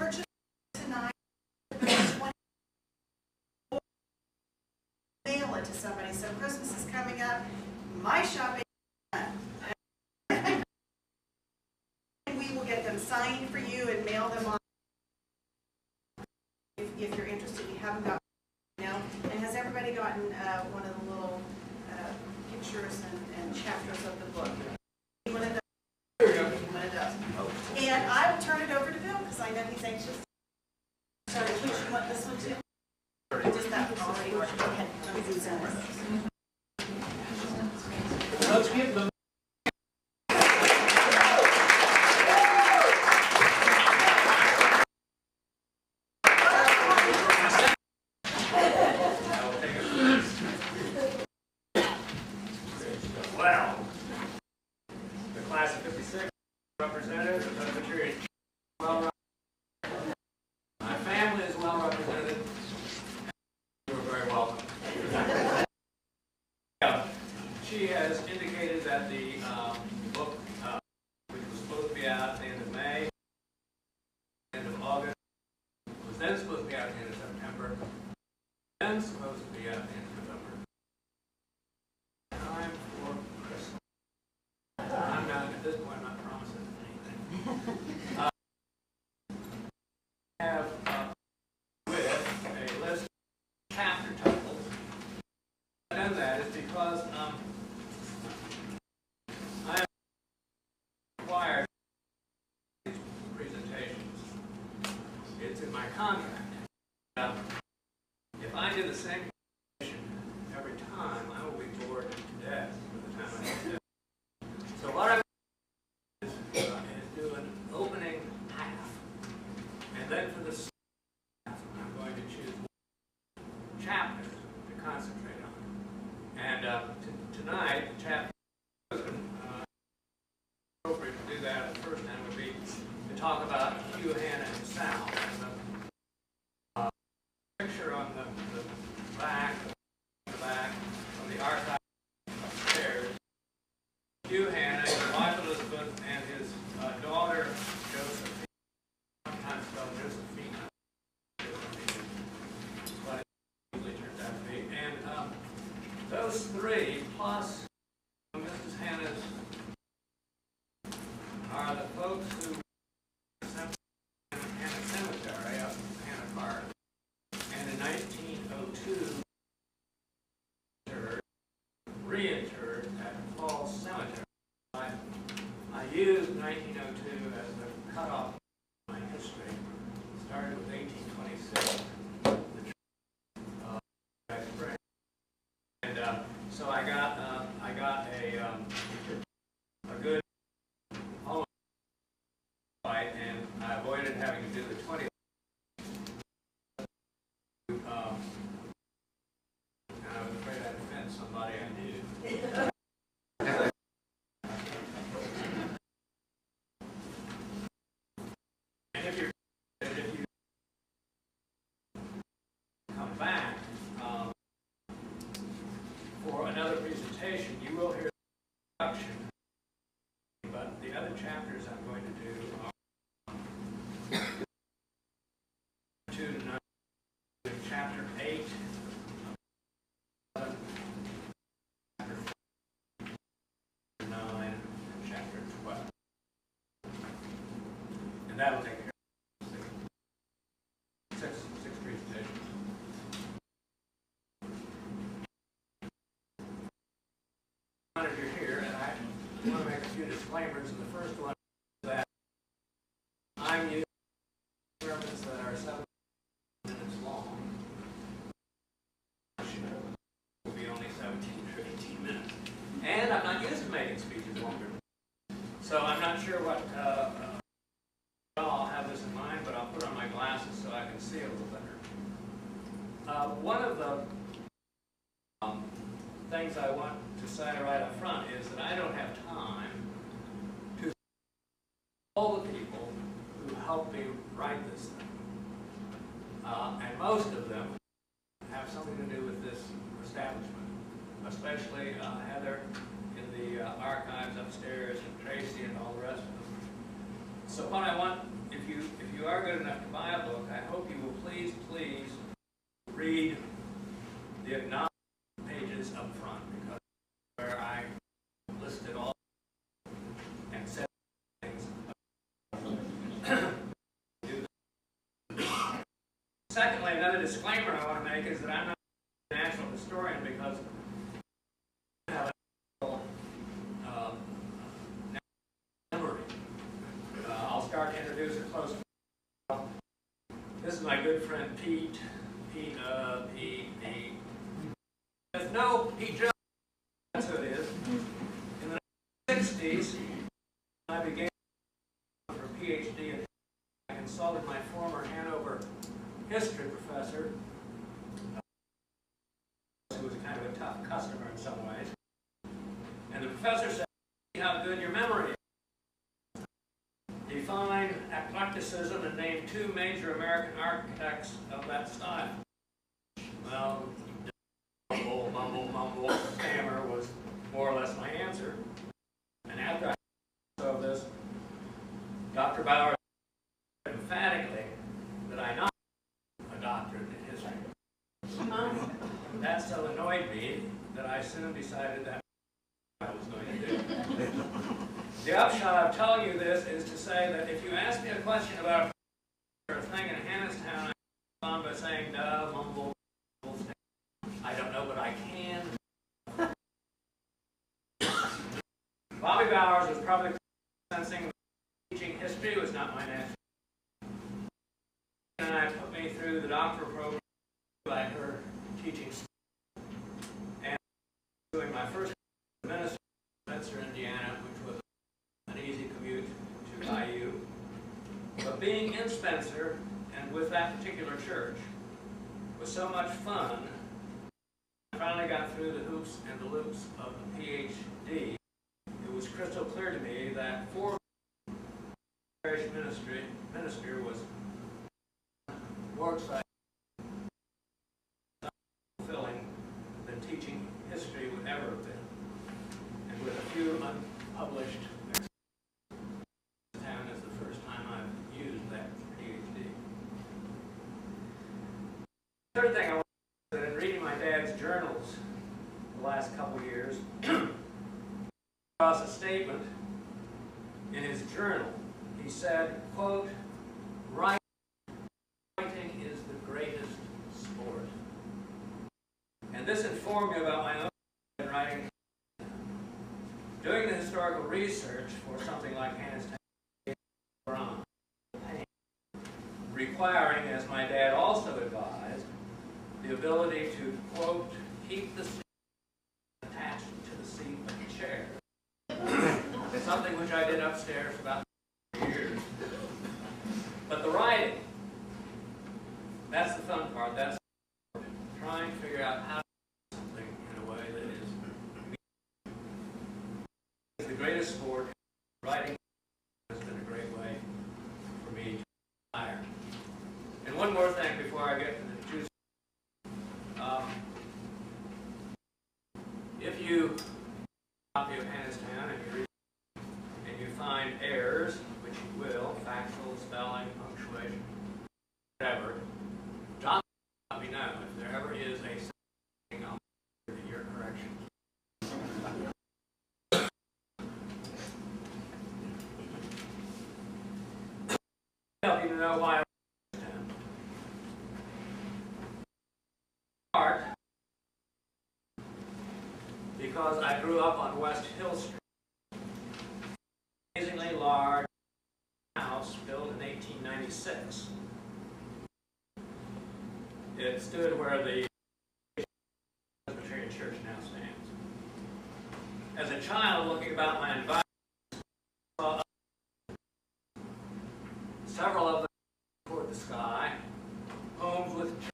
purchase tonight, mail it to somebody. So Christmas is coming up. My shopping is done. We will get them signed for you and mail them on. If you're interested, you haven't got now. And has everybody gotten one of the little pictures and chapters of the book? One of those. And I will turn it over to Bill because I know he's anxious. So, which you want this one too? Or just that one already? Okay. Let's give them. Well, the class of 56 represented, the Presbytery is well represented. My family is well represented. You are very welcome. She has indicated that the book, which was supposed to be out at the end of May, end of August, was then supposed to be out at the end of September, then supposed to be out at the end of November. Time for Christmas. I'm not, at this point, I'm not promising anything. I have with a list of chapter titles. I've done that is because I am required these presentations. It's in my contract. If I do the same presentation every time, I will be bored to death by the time I do that. So what I'm going to do is do an opening half. And then for the second half, I'm going to choose chapters to concentrate on. And tonight, the chapter appropriate to do that the first time would be to talk about Hugh, Hannah, and Sal. And the picture on the back of the archive upstairs, Hugh, Hannah, his wife Elizabeth, and his daughter Josephine, sometimes spelled Josephine, but it usually turns out to be. And those three, plus Mrs. Hannah's, are the folks who Hannah Cemetery up in Hannah Park. And in 1902, reinterred at Falls Cemetery. I used 1902 as the cutoff of my history. Started with 1826, the spring, and so I got a good home fight, and I avoided having to do the 20. And I was afraid I'd offend somebody I knew. And if you come back for another presentation, you will hear the introduction. But the other chapters I'm going to do are 2 to 9, chapter 8, chapter 9, and chapter 12. And that will take care of six presentations. If you're here, and I want to make a few disclaimers. And the first one is that I'm using sermons that are 7 minutes long. Will be only 17 or 18 minutes. And I'm not used to making speeches longer. So I'm not sure what, I'll have this in mind, but I'll put on my glasses so I can see a little better. One of the things I want to say right up front is that I don't have time to thank all the people who helped me write this thing. And most of them have something to do with this establishment, especially Heather in the archives upstairs and Tracy and all the rest of them. So what I want if you are good enough to buy a book, I hope you will please read the acknowledgement pages up front, because where I listed all and said things. Secondly, another disclaimer I want to make is that I'm not a natural historian, because I have a memory. I'll start to introduce it close. This is my good friend Pete. Pete. No, Pete Jones. That's who it is. In the 1960s, I began for a PhD, and I consulted my former Hanover history professor, who was kind of a tough customer in some ways. And the professor said, "See how good your memory is." Defined eclecticism and named two major American architects of that style. Well, mumble, stammer was more or less my answer. And after I saw this, Dr. Bauer said emphatically that I not a doctorate in history. That so annoyed me that I soon decided that I was going to do. The upshot of telling you this is to say that if you ask me a question about a thing in Hannahstown, I respond by saying, duh, mumble, I don't know, but I can. Bobby Bowers was probably sensing that teaching history was not my natural. And I put me through the doctoral program by her teaching, and doing my first ministry in Spencer, Indiana, which was an easy commute to IU. But being in Spencer and with that particular church was so much fun. I finally got through the hoops and the loops of the PhD. It was crystal clear to me that for parish ministry was more exciting, fulfilling than teaching history would ever have been. And with a few unpublished town is the first time I've used that PhD. Third thing I want to say is that in reading my dad's journals the last couple of years, across a statement in his journal. He said, quote, writing is the greatest sport. And this informed me about my own writing. Doing the historical research for something like Hannahstown, requiring, as my dad also advised, the ability to, quote, keep the seat attached to the seat of the chair. Something which I did upstairs for about 3 years. But the writing, that's the fun part. That's trying to figure out how to do something in a way that is the greatest sport. Writing has been a great way for me to hire. And one more thing before I get to the juice. If you copy of Hannahstown and you read and you find errors, which you will, factual, spelling, punctuation, whatever, jot let me know. If there ever is a thing, I'll give you your correction. Help you to know why part because I grew up on West Hill Street. Amazingly large house built in 1896. It stood where the Presbyterian Church now stands. As a child, looking about my environment, I saw several of them toward the sky, homes with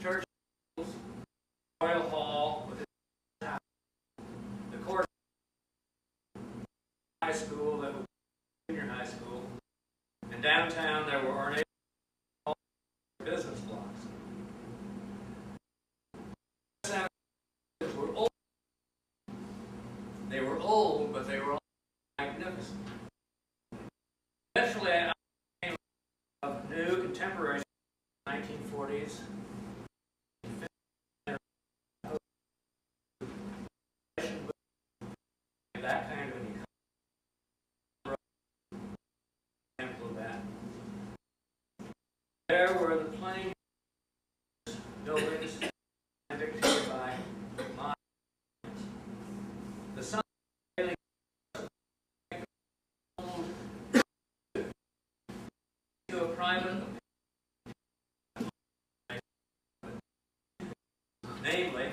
church, Royal Hall with its house, the court, high school that was junior high school, and downtown there were ornate business blocks. Were old. that kind of an example of that. There were the plain buildings dictated by my the sun to a private, namely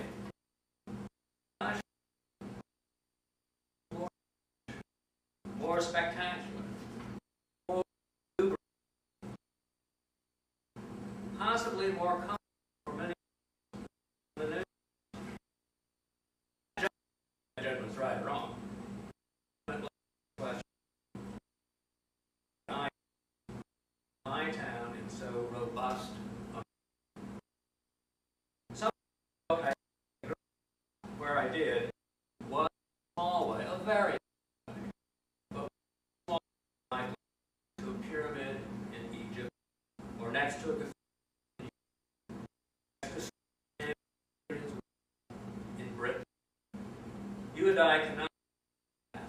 more spectacular, more possibly more comfortable for many of the new. Judge was right or wrong. My town is so robust. Some where I did was a small way, a very but small way to a pyramid in Egypt, or next to a cathedral in Britain. You and I cannot ask,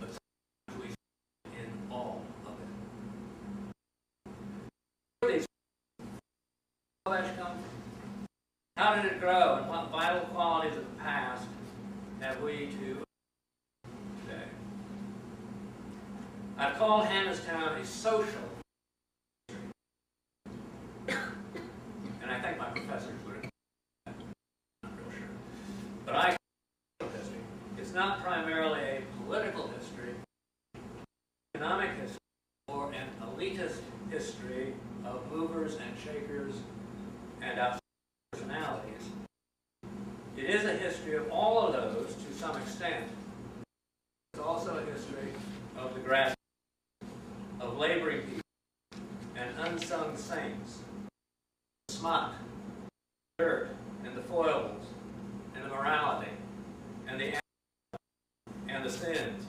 but we in all of it. Wabash come from? How did it grow, and what vital qualities of the past have we to today? I've called Hamerstown a social history, and I think my professors would agree. I'm not real sure. But I history. It's not primarily a political history, economic history, or an elitist history of movers and shakers and outside personalities. It is a history of all of those to some extent. It's also a history of the grassroots, of laboring people and unsung saints, the smut, the dirt, and the foibles, and the morality, and the sins,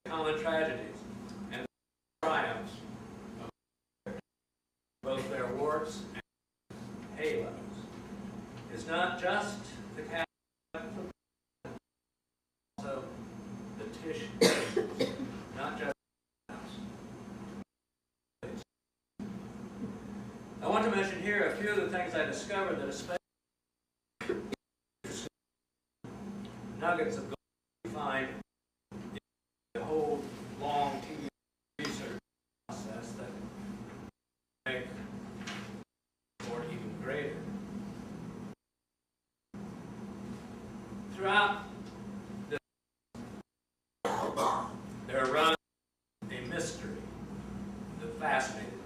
the common tragedies, and the triumphs of both their warts and halos. It's not just the Catholic, also the tissue, not just the house. I want to mention here a few of the things I discovered that especially nuggets of gold you find in the whole long tedious research process that make or even greater. Throughout this, there runs a mystery that fascinated me.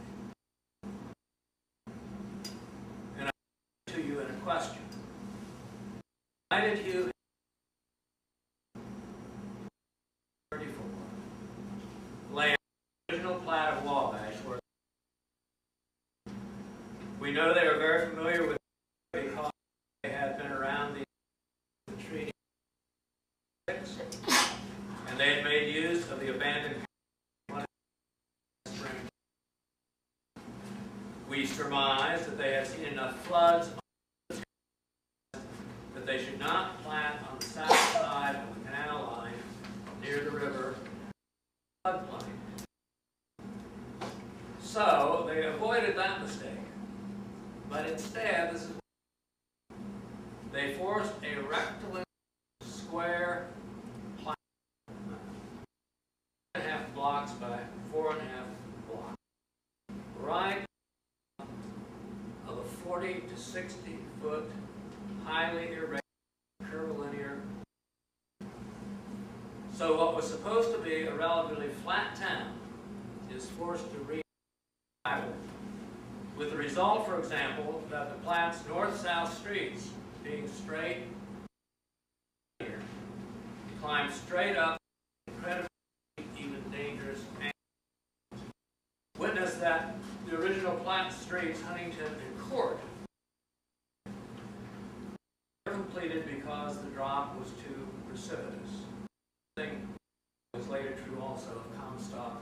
And I put to you in a question. Why did you 34 lay on the original plat of Wabash where we know they were very familiar with because they had been around the Treaty 6, and they had made use of the abandoned spring. We surmised that they had seen enough floods that they should not plant on the south side of the canal line near the river floodplain. So they avoided that mistake. But instead, this is they forced a rectangular square plat 4.5 blocks by 4.5 blocks, right of a 40 to 60 foot, highly irregular, curvilinear. So what was supposed to be a relatively flat town is forced to reach with the result, for example, that the plat's north-south streets being straight here, climb straight up incredibly even dangerous angles. Witness that the original plat streets, Huntington and Court, were completed because the drop was too precipitous. The thing was later true also of Comstock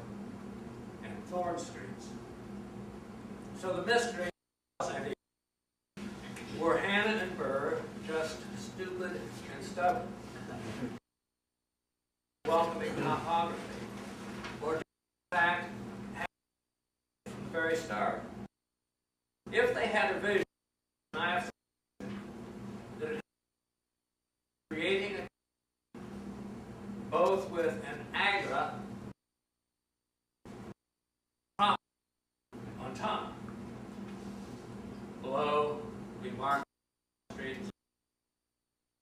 and Thorn streets. So the mystery were Hannah and Burr just stupid and stubborn? I have that it creating both with an agra on top. Below, we mark streets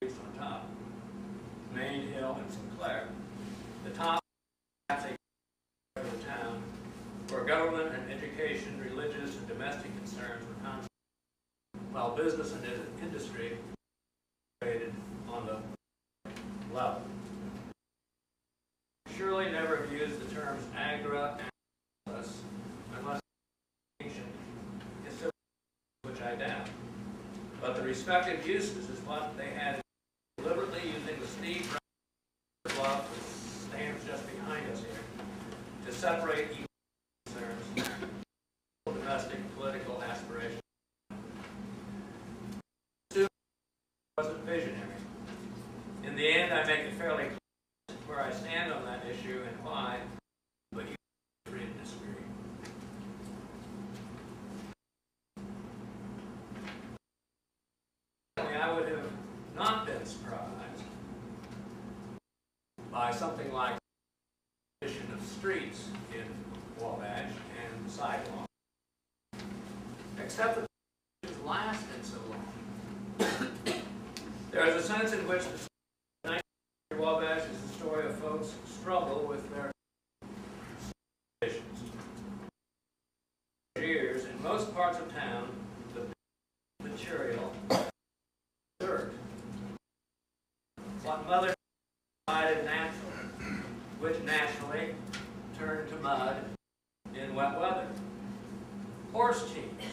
on top. Main Hill and Sinclair. The top has a of the town where government and education, religious and domestic concerns were concentrated, while business and industry traded on the level. Surely never have used the terms agra and plus unless which I doubt. But the respective uses is what they had deliberately using the steep bluff that stands just behind us here to separate each concerns, domestic political aspirations. Student wasn't visionary. In the end, I make it fairly clear where I stand on that issue and why, but you agree and disagree. I would have not been surprised by something like the addition of streets in Wabash and sidewalks, except that it's lasted so long. There is a sense in which the 19th Wabash is the story of folks who struggle with their conditions. For years, in most parts of town, the material dirt. What mother provided naturally, which naturally turned to mud in wet weather. Horse teams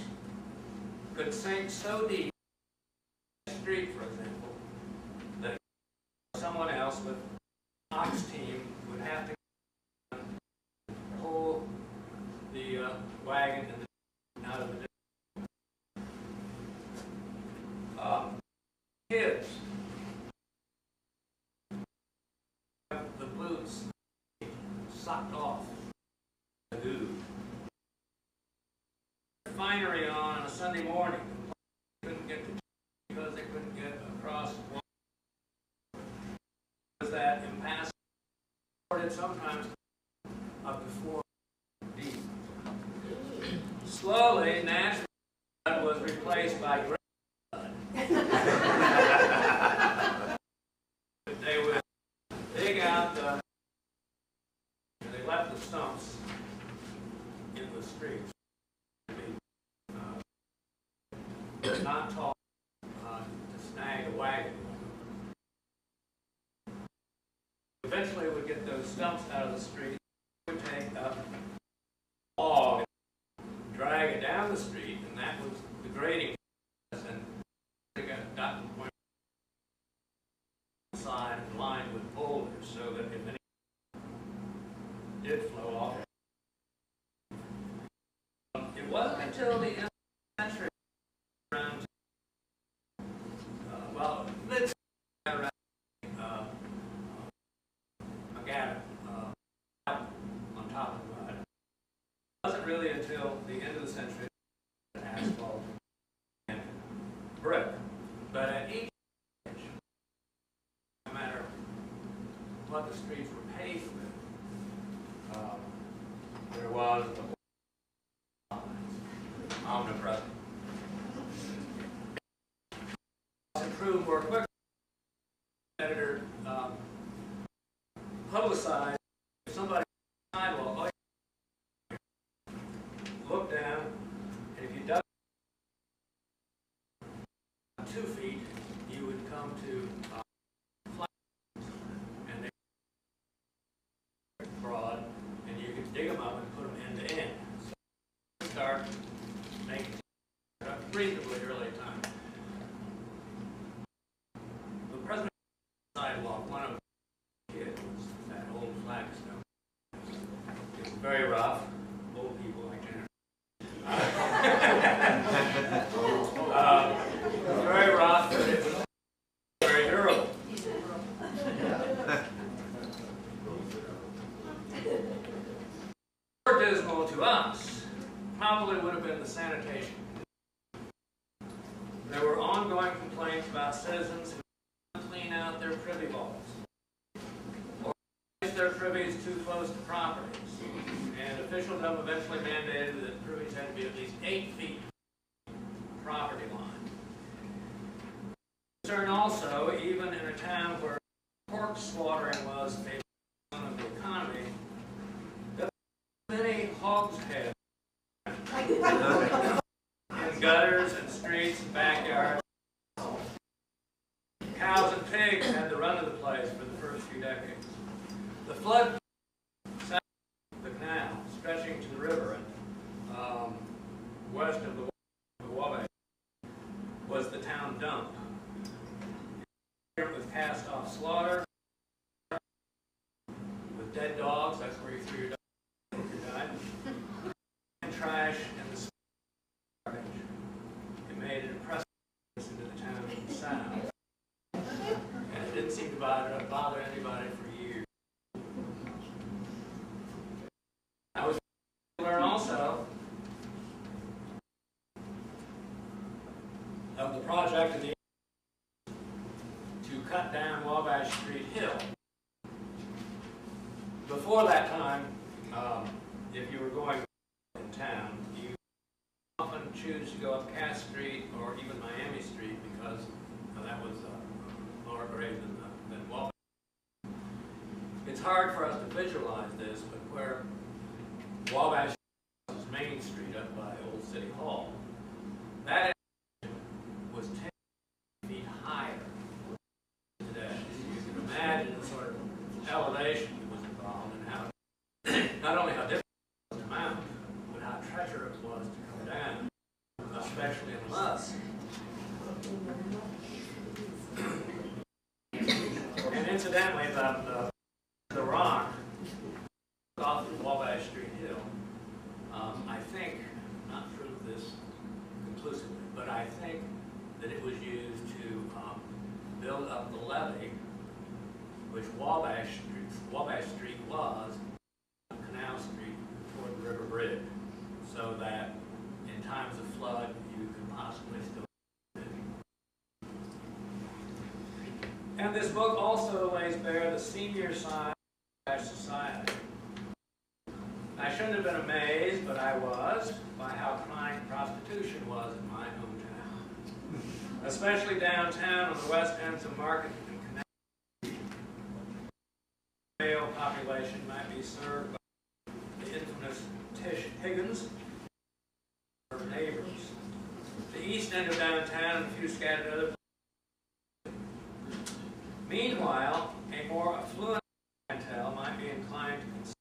could sink so deep in the street, for example, that someone else with an ox team would have to pull the wagon and out of the kids. The boots sucked off the goo. Refinery on a Sunday morning. Couldn't get to because they couldn't get across. Was that impassable? Sometimes up to 4 feet. Slowly, natural mud was replaced by gray mud. They would dig out the, they left the stumps in the streets. Not tall to snag a wagon. Eventually would get those stumps out of the street, would take up a log and drag it down the street, and that was the grading process, and they got to the point side and lined with boulders so that if any did flow off. It wasn't until the end of the century, around mid around on top of mud. It wasn't really until the end of the century that asphalt and brick. But at each stage, no matter what the streets were paved with, there was the omnipresent. Improved more quickly. Editor publicized if somebody on the sidewalk, all you look down, and if you dug 2 feet, you would come to flat, and they were broad, and you could dig them up and put them end to end. So start making reasonably early time. The president sidewalk, one of the kids was that old flagstone. It was very rough. Old people like that. It was very rough, but it was very durable. There were ongoing complaints about citizens who didn't clean out their privy vaults or placed their privies too close to properties. And officialdom eventually mandated that privies had to be at least 8 feet from the property line. Concern also, even in a town where pork slaughtering was a part of the economy, there were many hogsheads in gutters and streets and backyards. Cows and pigs had the run of the place for the first few decades. The flood south of the canal, stretching to the river and west of the Wabash, was the town dump. With cast-off slaughter, with dead dogs, that's where you threw your dog if you died, and trash and the garbage. It made an impressive difference into the town from the south. And it didn't seem to bother anybody for years. I was able to learn also of the project of the to cut down Wabash Street Hill. Before that time, if you were going in town, you often choose to go up Cass Street or even Miami Street because that was lower grade than Wabash. It's hard for us to visualize this, but where Wabash is Main Street up by Old City Hall, that was 10 feet higher today. You can imagine the sort of elevation that was involved and how, not only how difficult it was to mount, but how treacherous it was to come down, especially in mud. And incidentally, the rock off of Wabash Street Hill, I think, not prove this conclusively, but I think that it was used to build up the levee, which Wabash Street was, on Canal Street toward the River Bridge, so that in times of flood you could possibly still. And this book also lays bare the senior side of Wabash society. I shouldn't have been amazed, but I was, by how chronic prostitution was in my hometown. Especially downtown on the west ends of Market and Canal. The male population might be served by the infamous Tish Higgins, her neighbors. The east end of downtown and a few scattered other places. Meanwhile, a more affluent clientele might be inclined to consider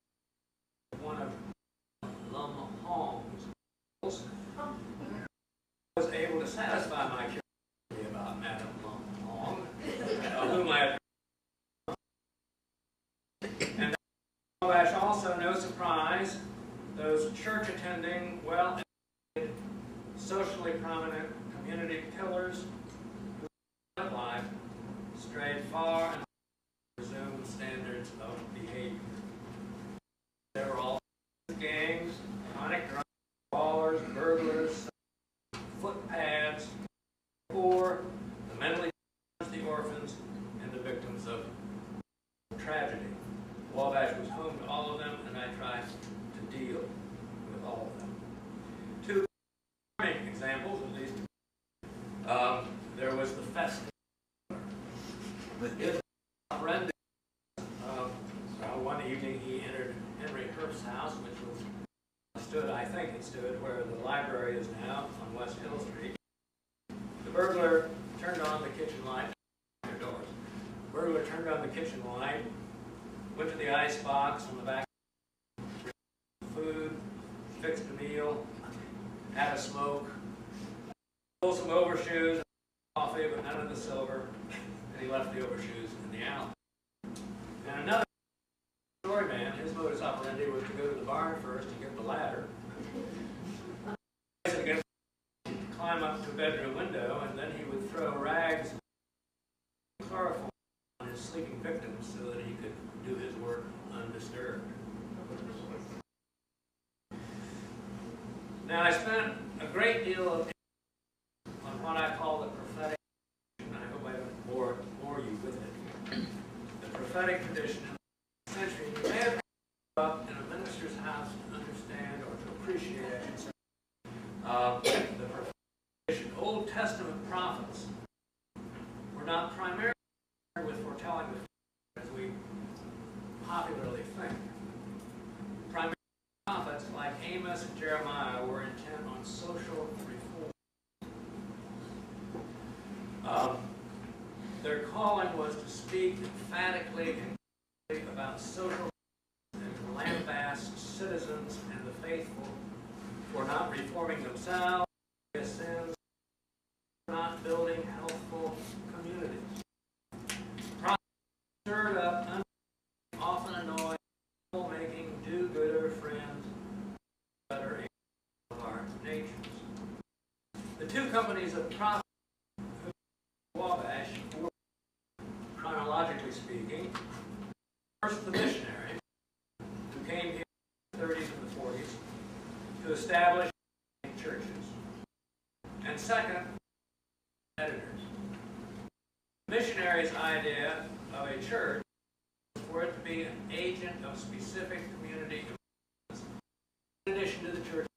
one of Lum Hong's was able to satisfy my curiosity about Madame Lum Hong, whom I had. And Wabash also, no surprise, those church-attending, well-educated, socially prominent community pillars who of life strayed far and presumed standards of behavior. There were all gangs, chronic drunk brawlers, burglars, footpads, the poor, the mentally challenged, the orphans, and the victims of tragedy. Wabash was home to all of them, and I tried to deal with all of them. Two examples, at least. There was the festival. His friend, one evening he entered Henry Hurst's house, which stood, I think it stood, where the library is now on West Hill Street. The burglar turned on the kitchen light. Their doors. The burglar turned on the kitchen light, went to the ice box on the back, food, fixed a meal, had a smoke, pulled some overshoes, coffee, but none of the silver, and he left the overshoes in the alley. And another story man, his modus operandi was to go to the barn first and get the ladder, climb up to a bedroom window, and then he would throw rags and chloroform on his sleeping victims so that he could do his work undisturbed. Now, I spent a great deal of time on what I call the prophets were not primarily with foretelling the future as we popularly think. Primarily, prophets like Amos and Jeremiah were intent on social reform. Their calling was to speak emphatically and clearly about social and to lambast citizens and the faithful for not reforming themselves, their sins, not building healthful communities. Prophets stirred up, often annoying, making do-gooder friends, better of our natures. The two companies of prophets Wabash were, chronologically speaking, first the missionaries who came here in the 30s and the 40s to establish churches, and second, editors. The missionaries' idea of a church was for it to be an agent of specific community in addition to the church.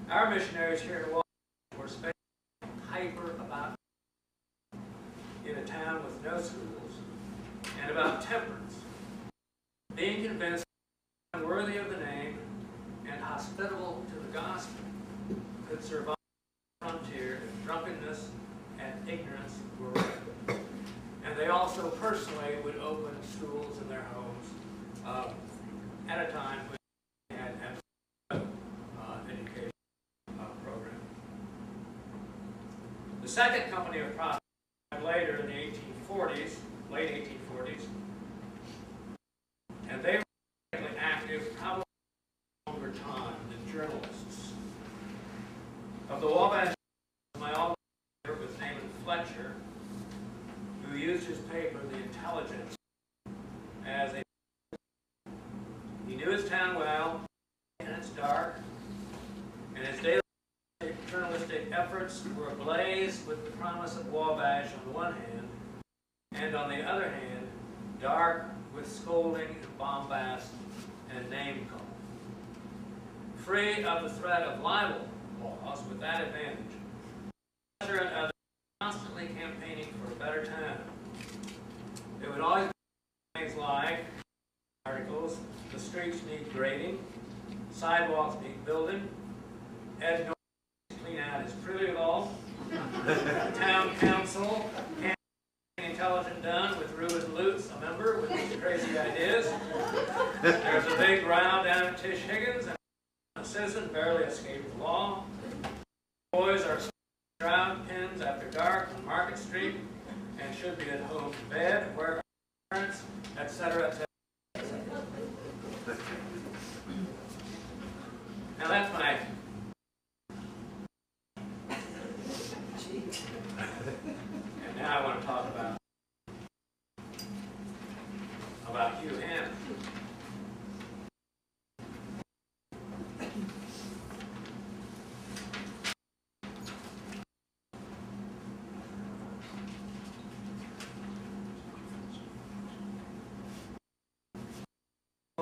Our missionaries here in Wabash were spending hyper about in a town with no schools and about temperance, being convinced that worthy of the name and hospitable to the gospel could survive the frontier if drunkenness and ignorance were rampant. And they also personally would open schools in their homes at a time when they had education program. The second company of prophets later in the 1840s, late 1840s, and they were active probably longer time than journalists. Of the Wabash, my alma mater was named Fletcher, who used his paper, The Intelligence, as a... He knew his town well, and it's dark, and his daily journalistic efforts were ablaze with the promise of Wabash on the one hand, and on the other hand, dark with scolding and bombast and name-calling. Free of the threat of libel laws with that advantage, Fletcher and others constantly campaigning for a better town. It would always be things like articles, the streets need grading, sidewalks need building, Ed North clean out his privy vault, the town council can't get anything intelligent done with Reuben Lutz, a member with these crazy ideas. There's a big row down at Tish Higgins, and a citizen barely escaped the law. Boys are shroud pins after dark on Market Street and should be at home to bed, where are parents, etc., etc. Now that's my... And now I want to talk about Hugh Hanna.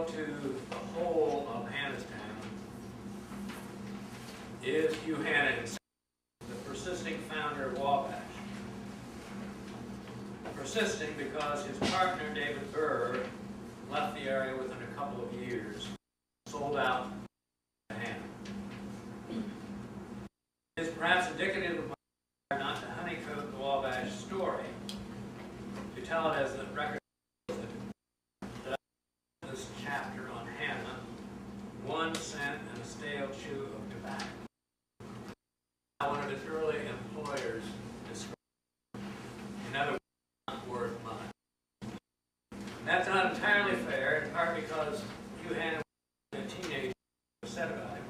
To the whole of Hannastown is Hugh Hanna himself, the persisting founder of Wabash. Persisting because his partner, David Burr, left the area within a couple of years, sold out to Hanna. It is perhaps indicative of my not to honeycoat the Wabash story, to tell it as the record this chapter on Hanna, 1 cent and a stale chew of tobacco. One of his early employers described, in other words, not worth much. That's not entirely fair, in part because Hugh Hanna was a teenager who said about him.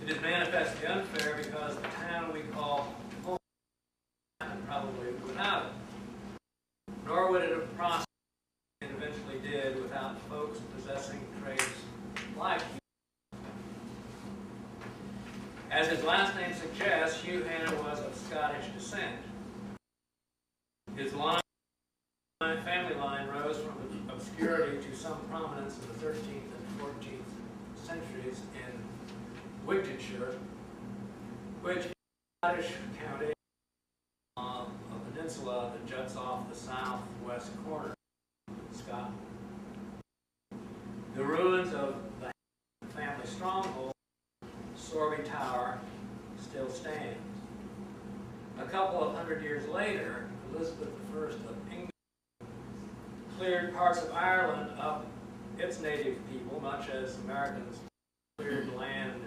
It is manifestly unfair because the town we call home happened probably without it. Nor would it have prospered and eventually did without folks possessing traits like Hugh. As his last name suggests, Hugh Hanna was of Scottish descent. His family line rose from obscurity to some prominence in the 13th and 14th centuries in Wigtonshire, which which is Wabash County, a peninsula that juts off the southwest corner of Scotland. The ruins of the family stronghold, Sorby Tower, still stands. A couple of hundred years later, Elizabeth I of England cleared parts of Ireland of its native people, much as Americans cleared land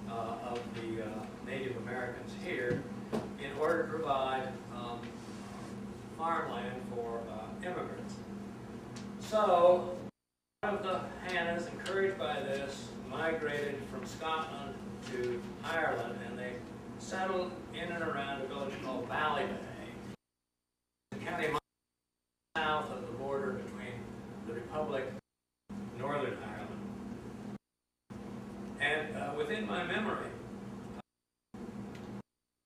of the Native Americans here, in order to provide farmland for immigrants. So, one of the Hannahs, encouraged by this, migrated from Scotland to Ireland, and they settled in and around a village called Valley Bay, the county south of the border between the Republic and Northern Ireland. And within my memory,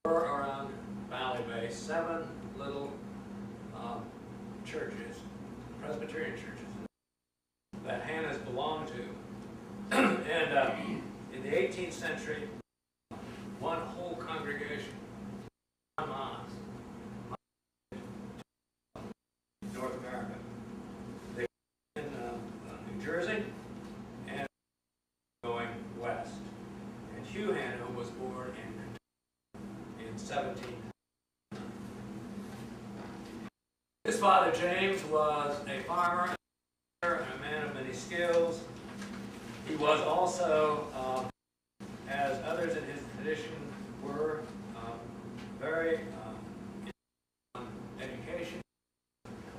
were around Valley Bay 7 little churches, Presbyterian churches, that Hannahs belonged to. And in the 18th century, one whole congregation, North America. They were in New Jersey and going west. And Hugh Hannah was born in 17. His father, James, was a farmer and a man of many skills. He was also, as others in his tradition were, very education,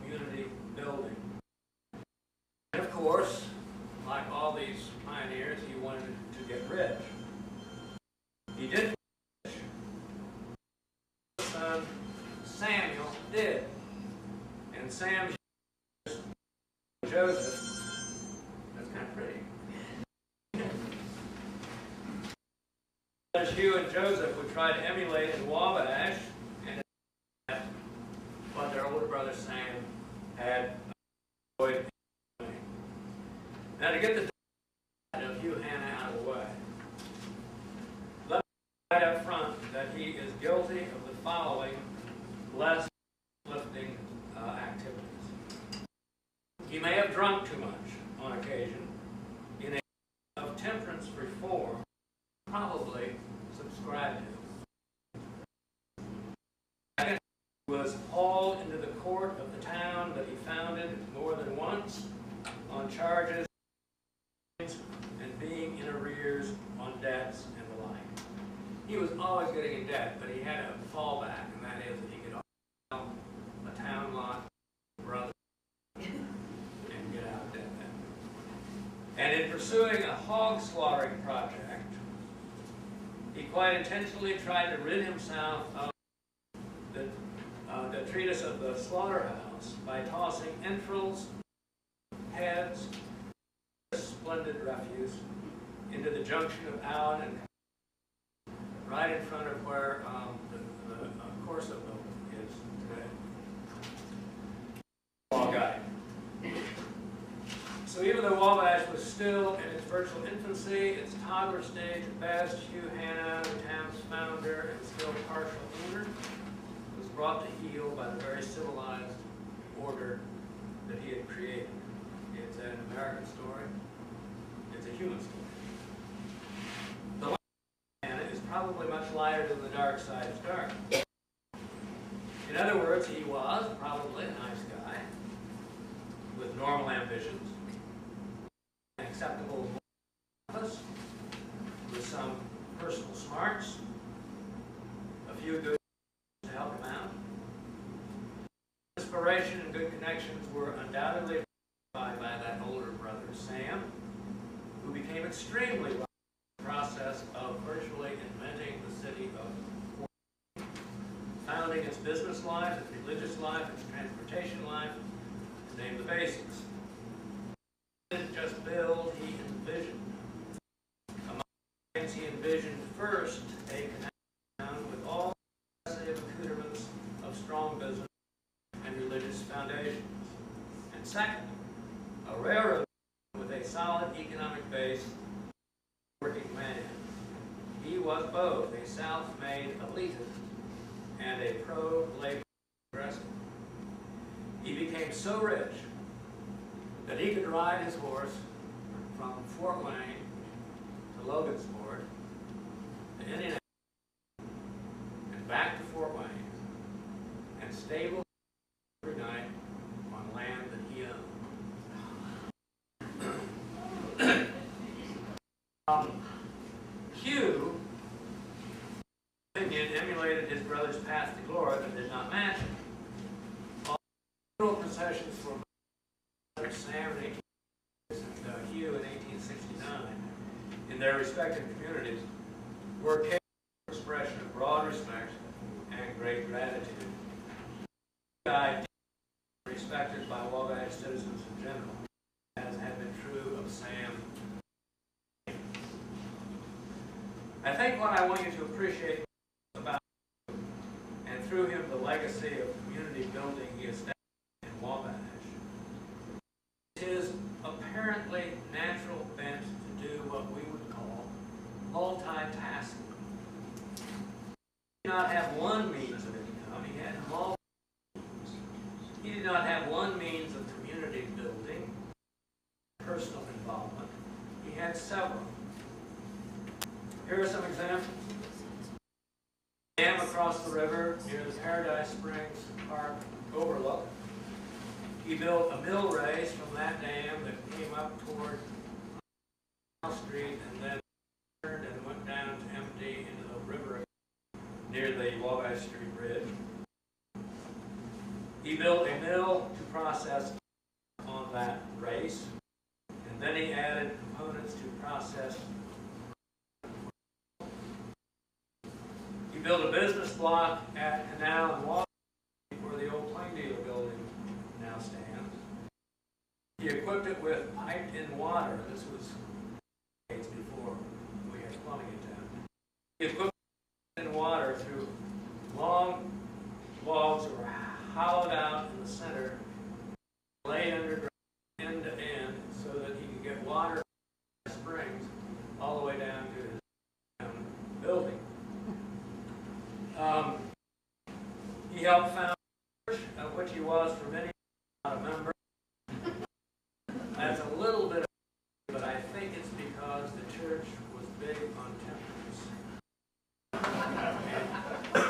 community building. And of course, like all these pioneers, he wanted to get rich. He did. His son Samuel did. And Sam, Joseph, that's kind of pretty. Hugh and Joseph would try to emulate in Wabash, and but their older brother Sam had avoided. Now, to get the of Hugh Hannah out of the way, let me right up front that he is guilty of the following less uplifting activities. He may have drunk too much on occasion. In a of temperance reform, probably subscribed to. Second, he was hauled into the court of the town that he founded more than once on charges and being in arrears on debts and the like. He was always getting in debt, but he had a fallback, and that is that he could sell a town lot, brother, and get out of debt then. And in pursuing a hog slaughtering project, he quite intentionally tried to rid himself of the treatise of the slaughterhouse by tossing entrails, heads, splendid refuse into the junction of Allen and right in front of where the Corso building is today. Small guy. So even though Wabash was still in its virtual infancy, its toddler stage at best, Hugh Hannah, the town's founder and still partial owner, was brought to heel by the very civilized order that he had created. It's an American story. It's a human story. The light of Hannah is probably much lighter than the dark side is dark. In other words, he was probably a nice guy with normal ambitions, an acceptable office, with some personal smarts, a few good to help him out. Inspiration and good connections were undoubtedly by that older brother, Sam, who became extremely well in the process of virtually inventing the city of founding its business life, its religious life, its transportation life, to name the basics. He didn't just build, he envisioned. Among the things he envisioned first, a town with all the accoutrements of strong business and religious foundations. And second, a railroad with a solid economic base, working man. He was both a self-made elitist and a pro-labor progressive. He became so rich that he could ride his horse from Fort Wayne to Logansport to Indianapolis and back to Fort Wayne and stable every night on land that he owned. Hugh, in opinion, emulated his brother's path to glory but did not match it. All funeral processions for Sam in 1866 and Hugh in 1869 in their respective communities were capable of expression of broad respect and great gratitude. Guy respected by Wabash citizens in general, as had been true of Sam. I think what I want you to appreciate about him, and through him the legacy of community building he established in Wabash, is his apparently natural bent to do what we would call multitasking. He did not have one means of income, he had multiple. He did not have one means of community building, personal involvement. He had several. Here are some examples. Dam across the river near the Paradise Springs Park overlook. He built a mill race from that dam that came up toward Street and then turned and went down to empty into the river near the Wabash Street Bridge. He built a mill to process on that race, and then he added components to process. He built a business block at Canal and Water where the old Plain Dealer building now stands. He equipped it with piped-in water. This was decades before we had plumbing in town. He equipped it in water through long logs that were hollowed out in the center, laid underground end to end, so that he could get water from the springs all the way down to his building. He helped found the church, of which he was for many years not a member. That's a little bit of, but I think it's because the church was big on temperance.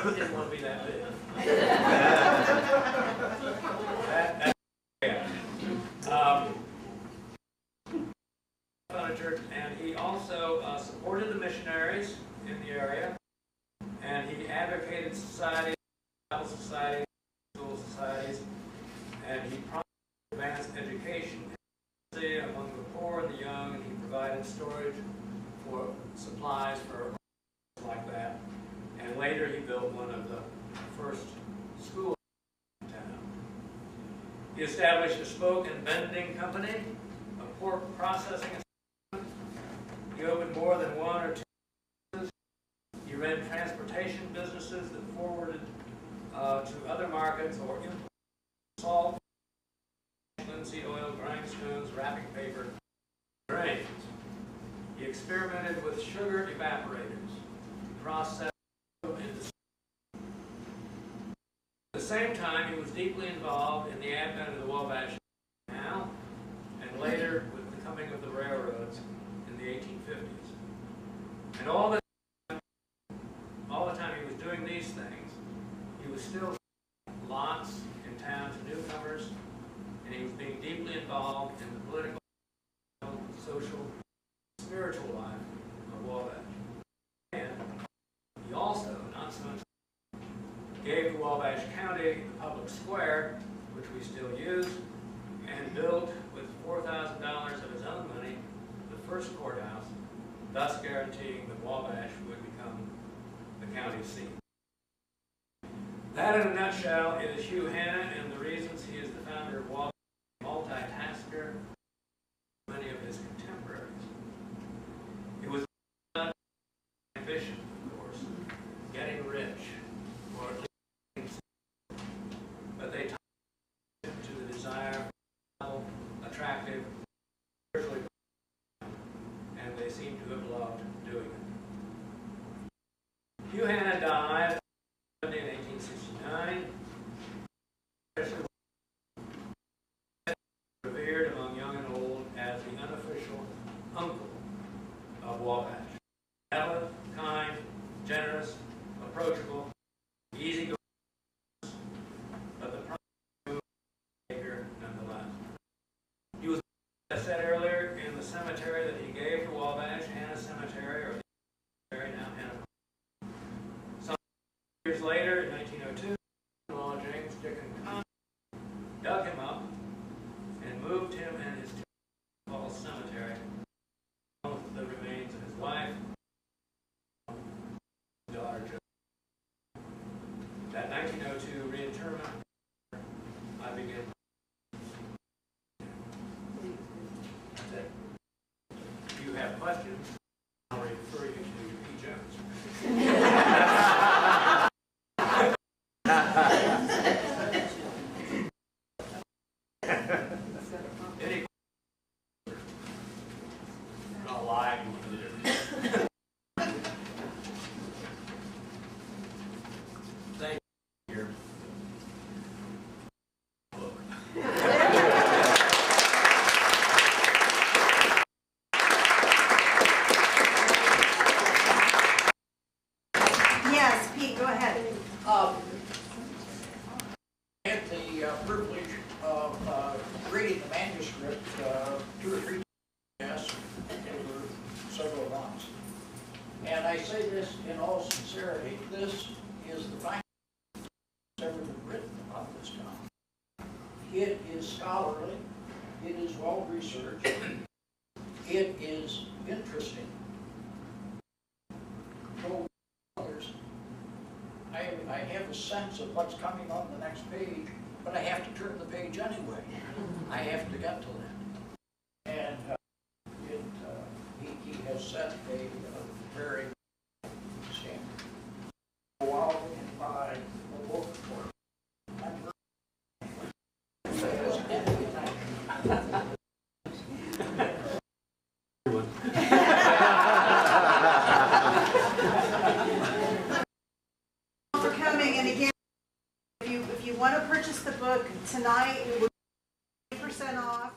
He didn't want to be that big. On a church, and he also supported the missionaries in the area, and he advocated societies, Bible societies, school societies, and he promoted advanced education among the poor and the young, and he provided storage for supplies for like that. And later he built one of the first schools in town. He established a spoke and bending company, a pork processing. He opened more than one or two businesses. He ran transportation businesses that forwarded to other markets or imported salt, linseed oil, grindstones, wrapping paper, grains. He experimented with sugar evaporators, processed into. At the same time, he was deeply involved in the advent of the Wabash Canal, and later with the coming of the railroads in the 1850s. And all the time he was doing these things, he was still lots in town to newcomers, and he was being deeply involved in the political, social, spiritual life of Wabash. And he also, not so much, gave to Wabash County the public square, which we still use, and built with $4,000 of his own money the first courthouse, thus guaranteeing that Wabash would become the county seat. That, in a nutshell, is Hugh Hanna and the reasons he is the founder of Wabash, multitasker, many of his contemporaries. It was not ambition, of course, getting rich, or at least, but they tied him to the desire for attractive, spiritually, and they seem to have loved doing it. easy going, but the promise Savior nonetheless. He was, as I said earlier, in the cemetery that he gave to Wabash, Hannah Cemetery, or the cemetery now, Hanover. Some years later, in 1902, James Dickon dug him up and moved him and his Paul Cemetery, along with the remains of his wife, daughter, Jo. That 1902 reinterment, I begin. That's it. If you have questions, I'll refer you to P. Jones. Any I'll lie. Thank you. Here. Yes, Pete, go ahead. I had the privilege of reading the manuscript 2 or 3 times over several months. And I say this in all sincerity, this is the finest that's ever been written about this town. It is scholarly, it is well researched, it is interesting. So others, I have a sense of what's coming on the next page, but I have to turn the page anyway. I have to get to that. And he has set a very standard. Go out and buy a book for I'm For coming, and again, if you want to purchase the book tonight, it will be 50% off.